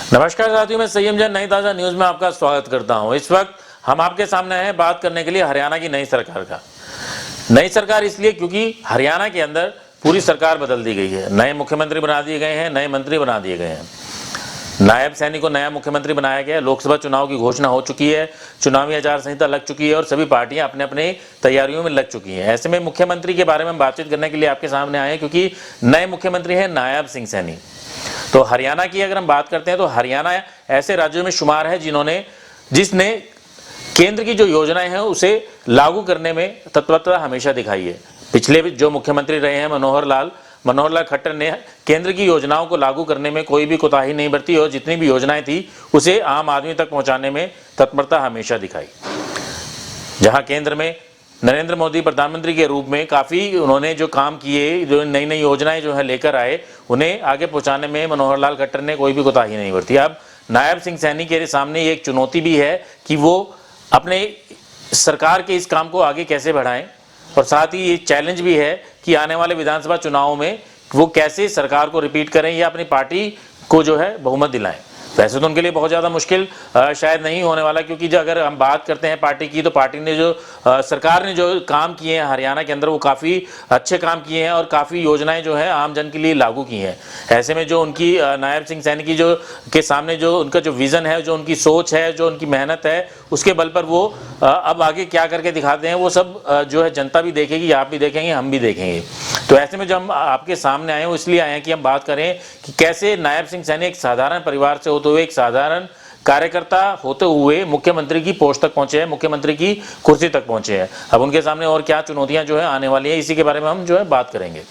नमस्कार साथियों, मैं संयम जैन नई ताज़ा न्यूज़ में आपका स्वागत करता हूं। इस वक्त हम आपके सामने हैं बात करने के लिए हरियाणा की नई सरकार का। नई सरकार इसलिए क्योंकि हरियाणा के अंदर पूरी सरकार बदल दी गई है। नए मुख्यमंत्री बना दिए गए हैं, नए मंत्री बना दिए गए हैं। नायब सैनी को नया मुख्यमंत्री बनाया गया। लोकसभा चुनाव की घोषणा हो चुकी है, चुनावी आचार संहिता लग चुकी है और सभी पार्टियां अपने अपने तैयारियों में लग चुकी हैं। ऐसे में मुख्यमंत्री के बारे में बातचीत करने के लिए आपके सामने आए हैं क्योंकि नए मुख्यमंत्री हैं नायब सिंह सैनी। तो हरियाणा की अगर हम बात करते हैं तो हरियाणा ऐसे राज्यों में शुमार है जिसने केंद्र की जो योजनाएं हैं उसे लागू करने में तत्परता हमेशा दिखाई है। पिछले भी जो मुख्यमंत्री रहे हैं मनोहर लाल खट्टर ने केंद्र की योजनाओं को लागू करने में कोई भी कोताही नहीं बरती और जितनी भी योजनाएं थी उसे आम आदमी तक पहुंचाने में तत्परता हमेशा दिखाई। जहां केंद्र में नरेंद्र मोदी प्रधानमंत्री के रूप में काफ़ी उन्होंने जो काम किए, जो नई नई योजनाएं जो है लेकर आए, उन्हें आगे पहुंचाने में मनोहर लाल खट्टर ने कोई भी कोताही नहीं बरती। अब नायब सिंह सैनी के सामने एक चुनौती भी है कि वो अपने सरकार के इस काम को आगे कैसे बढ़ाएं और साथ ही ये चैलेंज भी है कि आने वाले विधानसभा चुनाव में वो कैसे सरकार को रिपीट करें या अपनी पार्टी को जो है बहुमत दिलाएं। वैसे तो उनके लिए बहुत ज़्यादा मुश्किल शायद नहीं होने वाला, क्योंकि जो अगर हम बात करते हैं पार्टी की, तो पार्टी ने जो सरकार ने जो काम किए हैं हरियाणा के अंदर वो काफ़ी अच्छे काम किए हैं और काफ़ी योजनाएं जो है आम जन के लिए लागू की हैं। ऐसे में जो उनकी नायब सिंह सैनी की जो के सामने जो उनका जो विज़न है, जो उनकी सोच है, जो उनकी मेहनत है, उसके बल पर वो अब आगे क्या करके दिखाते हैं वो सब जो है जनता भी देखेगी, आप भी देखेंगे, हम भी देखेंगे। तो ऐसे में जो हम आपके सामने आए हैं वो इसलिए आए हैं कि हम बात करें कि कैसे नायब सिंह सैनी एक साधारण परिवार से होते हुए, एक साधारण कार्यकर्ता होते हुए मुख्यमंत्री की पोस्ट तक पहुंचे हैं, मुख्यमंत्री की कुर्सी तक पहुंचे हैं। अब उनके सामने और क्या चुनौतियां जो है आने वाली है, इसी के बारे में हम जो है बात करेंगे।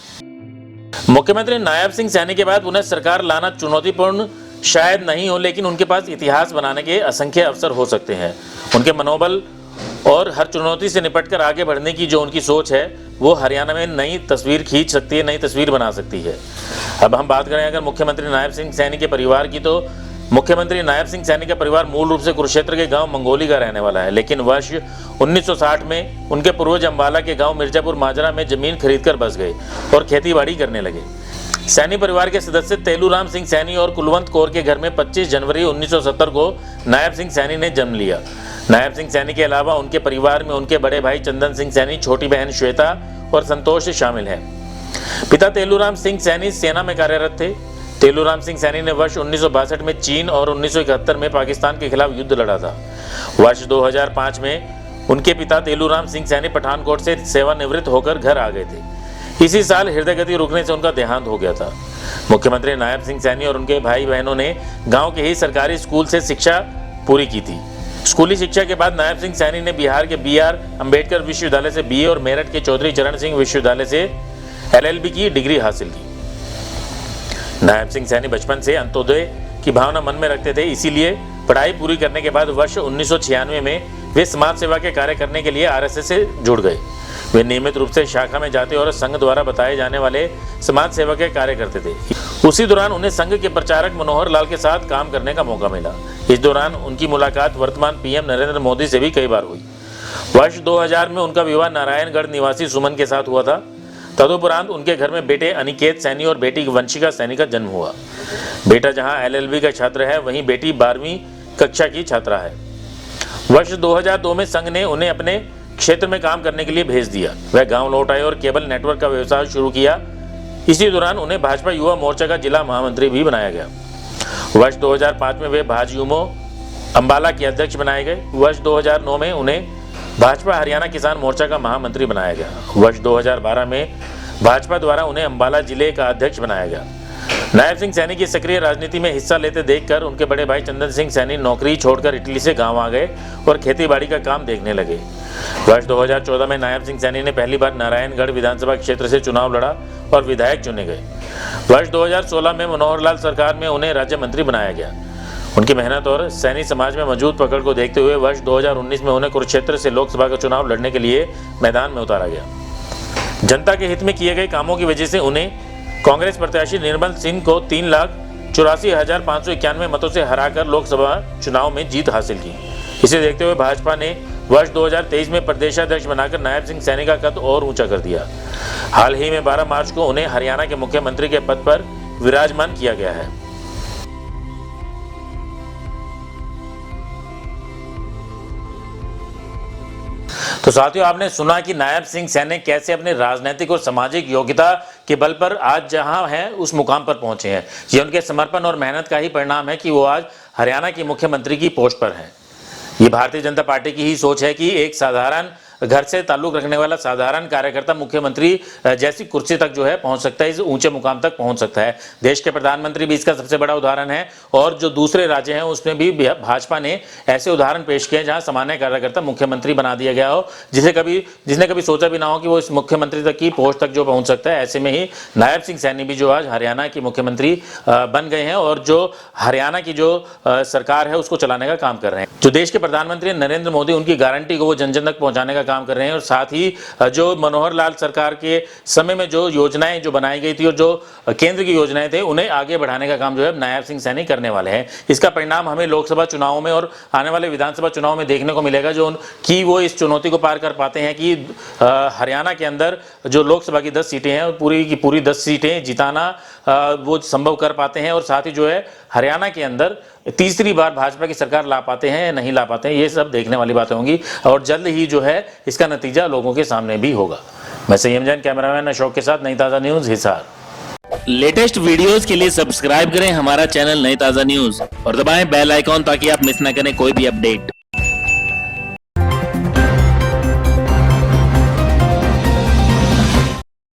मुख्यमंत्री नायब सिंह सैनी के बाद उन्हें सरकार लाना चुनौतीपूर्ण शायद नहीं हो, लेकिन उनके पास इतिहास बनाने के असंख्य अवसर हो सकते हैं। उनके मनोबल और हर चुनौती से निपटकर आगे बढ़ने की जो उनकी सोच है वो हरियाणा में नई तस्वीर खींच सकती है, नई तस्वीर बना सकती है। अब हम बात करें अगर मुख्यमंत्री नायब सिंह सैनी के परिवार की, तो मुख्यमंत्री नायब सिंह सैनी का परिवार मूल रूप से कुरुक्षेत्र के गांव मंगोली का रहने वाला है, लेकिन वर्ष 1960 में उनके पूर्वज अंबाला के गांव मिर्जापुर माजरा में जमीन खरीदकर बस गए और खेतीबाड़ी करने लगे। सैनी परिवार के सदस्य तेलूराम सिंह सैनी और कुलवंत कौर के घर में 25 जनवरी 1970 को नायब सिंह सैनी ने जन्म लिया। नायब सिंह सैनी के अलावा उनके परिवार में उनके बड़े भाई चंदन सिंह सैनी, छोटी बहन श्वेता और संतोष शामिल हैं। पिता तेलूराम सिंह सैनी सेना में कार्यरत थे। तेलूराम सिंह सैनी ने वर्ष 1962 में चीन और 1971 में पाकिस्तान के खिलाफ युद्ध लड़ा था। वर्ष 2005 में उनके पिता तेलूराम सिंह सैनी पठानकोट से सेवानिवृत्त होकर घर आ गए थे। इसी साल हृदय गति रुकने से उनका देहांत हो गया था। मुख्यमंत्री नायब सिंह सैनी और उनके भाई बहनों ने गांव के ही सरकारी स्कूल से शिक्षा पूरी की थी। स्कूली शिक्षा के बाद नायब सिंह सैनी ने बिहार के BR अम्बेडकर विश्वविद्यालय से BA और मेरठ के चौधरी चरण सिंह विश्वविद्यालय से LLB की डिग्री हासिल की। नायब सिंह सैनी बचपन से अंत्योदय की भावना मन में रखते थे, इसीलिए पढ़ाई पूरी करने के बाद वर्ष 1996 में वे समाज सेवा के कार्य करने के लिए RSS से जुड़ गए। वे नियमित रूप से शाखा में जाते और संघ द्वारा बताए जाने वाले समाज सेवा के कार्य करते थे। उसी दौरान उन्हें संघ के प्रचारक मनोहर लाल के साथ काम करने का मौका मिला। इस दौरान उनकी मुलाकात वर्तमान PM नरेंद्र मोदी से भी कई बार हुई। वर्ष 2000 में उनका विवाह नारायणगढ़ निवासी सुमन के साथ हुआ था। तदुपरांत उनके घर में बेटे अनिकेत सैनी और बेटी वंशिका सैनी का जन्म हुआ। बेटा जहां LLB का छात्र है, वहीं बेटी 12वीं कक्षा की छात्रा है। वर्ष 2002 में संघ ने उन्हें अपने क्षेत्र में काम करने के लिए भेज दिया। वह गांव लौट आए और केबल नेटवर्क का व्यवसाय शुरू किया। इसी दौरान उन्हें भाजपा युवा मोर्चा का जिला महामंत्री भी बनाया गया। वर्ष 2005 में वे भाजयुमो अंबाला के अध्यक्ष बनाए गए। वर्ष 2009 में उन्हें भाजपा हरियाणा किसान मोर्चा का महामंत्री बनाया गया। वर्ष 2012 में भाजपा द्वारा उन्हें अंबाला जिले का अध्यक्ष बनाया गया। नायब सिंह सैनी की सक्रिय राजनीति में हिस्सा लेते देखकर उनके बड़े भाई चंदन सिंह सैनी नौकरी छोड़कर इटली से गांव आ गए और खेतीबाड़ी का काम देखने लगे। वर्ष 2014 में नायब सिंह सैनी ने पहली बार नारायणगढ़ विधानसभा क्षेत्र से चुनाव लड़ा और विधायक चुने गए। वर्ष 2016 में मनोहर लाल सरकार में उन्हें राज्य मंत्री बनाया गया। उनकी मेहनत और सैनी समाज में मौजूद पकड़ को देखते हुए वर्ष 2019 में उन्हें कुरुक्षेत्र से लोकसभा का चुनाव लड़ने के लिए मैदान में उतारा गया। जनता के हित में किए गए कामों की वजह से उन्हें कांग्रेस प्रत्याशी निर्मल सिंह को 3,84,591 मतों से हराकर लोकसभा चुनाव में जीत हासिल की। इसे देखते हुए भाजपा ने वर्ष 2023 में प्रदेशाध्यक्ष बनाकर नायब सिंह सैनी का कद और ऊंचा कर दिया। हाल ही में 12 मार्च को उन्हें हरियाणा के मुख्यमंत्री के पद पर विराजमान किया गया है। तो साथियों, आपने सुना कि नायब सिंह सैनी कैसे अपने राजनीतिक और सामाजिक योग्यता के बल पर आज जहां हैं उस मुकाम पर पहुंचे हैं। ये उनके समर्पण और मेहनत का ही परिणाम है कि वो आज हरियाणा की मुख्यमंत्री की पोस्ट पर हैं। ये भारतीय जनता पार्टी की ही सोच है कि एक साधारण घर से ताल्लुक रखने वाला साधारण कार्यकर्ता मुख्यमंत्री जैसी कुर्सी तक जो है पहुंच सकता है, इस ऊंचे मुकाम तक पहुंच सकता है। देश के प्रधानमंत्री भी इसका सबसे बड़ा उदाहरण है और जो दूसरे राज्य हैं उसमें भी भाजपा ने ऐसे उदाहरण पेश किए जहां सामान्य कार्यकर्ता मुख्यमंत्री बना दिया गया हो, जिसने कभी सोचा भी ना हो कि वो इस मुख्यमंत्री तक की पोस्ट तक जो पहुंच सकता है। ऐसे में ही नायब सिंह सैनी भी जो आज हरियाणा की मुख्यमंत्री बन गए हैं और जो हरियाणा की जो सरकार है उसको चलाने का काम कर रहे हैं। जो देश के प्रधानमंत्री नरेंद्र मोदी, उनकी गारंटी को वो जन जन तक पहुंचाने का काम कर रहे हैं और साथ ही जो मनोहर लाल सरकार के समय में जो योजनाएं जो बनाई गई थी और जो केंद्र की योजनाएं थे उन्हें आगे बढ़ाने का काम जो है नायब सिंह सैनी करने वाले हैं। इसका परिणाम हमें लोकसभा चुनावों में और आने वाले विधानसभा चुनाव में देखने को मिलेगा, जो कि वो इस चुनौती को पार कर पाते हैं कि हरियाणा के अंदर जो लोकसभा की 10 सीटें हैं पूरी की पूरी 10 सीटें जिताना वो संभव कर पाते हैं और साथ ही जो है हरियाणा के अंदर तीसरी बार भाजपा की सरकार ला पाते हैं या नहीं ला पाते हैं, ये सब देखने वाली बातें होंगी और जल्द ही जो है इसका नतीजा लोगों के सामने भी होगा। मैं संयम जैन, कैमरामैन अशोक के साथ नई ताज़ा न्यूज़, हिसार। लेटेस्ट वीडियोस के लिए सब्सक्राइब करें हमारा चैनल नई ताज़ा न्यूज़ और दबाएं बेल आइकॉन ताकि आप मिस ना करें कोई भी अपडेट।